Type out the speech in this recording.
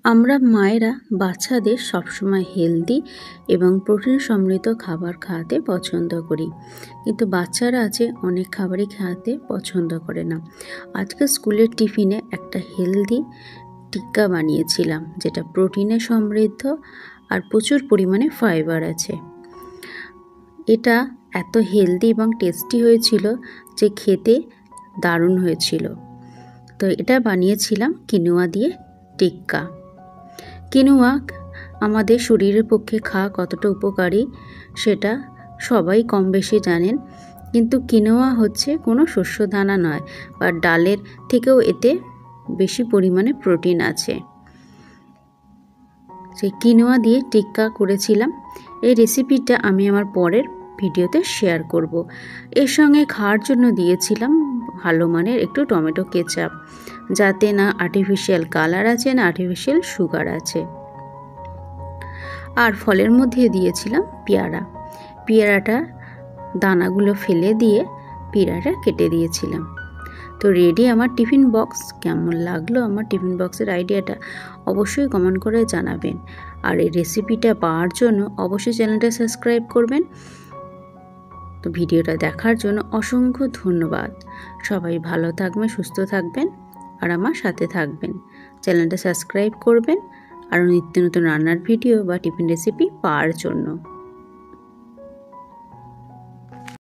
আমরা মায়েরা বাচ্চাদের সবসময় হেলদি এবং প্রোটিন সমৃদ্ধ খাবার খাওয়াতে পছন্দ করি, কিন্তু বাচ্চারা আছে অনেক খাবারই খাওয়াতে পছন্দ করে না। আজকে স্কুলের টিফিনে একটা হেলদি টিক্কা বানিয়েছিলাম, যেটা প্রোটিনে সমৃদ্ধ আর প্রচুর পরিমাণে ফাইবার আছে। এটা এত হেলদি এবং টেস্টি হয়েছিল যে খেতে দারুণ হয়েছিল। তো এটা বানিয়েছিলাম কিনোয়া দিয়ে টিক্কা। কিনোয়া আমাদের শরীরের পক্ষে খাওয়া কতটা উপকারী সেটা সবাই কম বেশি জানেন, কিন্তু কিনোয়া হচ্ছে কোনো শস্যদানা নয় বা ডালের থেকেও এতে বেশি পরিমাণে প্রোটিন আছে। সেই কিনোয়া দিয়ে টিক্কা করেছিলাম। এই রেসিপিটা আমি আমার পরের ভিডিওতে শেয়ার করব। এর সঙ্গে খাওয়ার জন্য দিয়েছিলাম ভালো মানের একটু টমেটো কেচাপ, যাতে না আর্টিফিশিয়াল কালার আছে না আর্টিফিশিয়াল সুগার আছে। আর ফলের মধ্যে দিয়েছিলাম পেয়ারা। পেয়ারাটা দানাগুলো ফেলে দিয়ে পেয়ারাটা কেটে দিয়েছিলাম। তো রেডি আমার টিফিন বক্স। কেমন লাগলো আমার টিফিন বক্সের আইডিয়াটা অবশ্যই কমেন্ট করে জানাবেন। আর এই রেসিপিটা পাওয়ার জন্য অবশ্যই চ্যানেলটা সাবস্ক্রাইব করবেন। তো ভিডিওটা দেখার জন্য অসংখ্য ধন্যবাদ। সবাই ভালো থাকবেন, সুস্থ থাকবেন আর আমার সাথে থাকবেন। চ্যানেলটা সাবস্ক্রাইব করবেন আরও নিত্য নতুন রান্নার ভিডিও বা টিফিন রেসিপি পাওয়ার জন্য।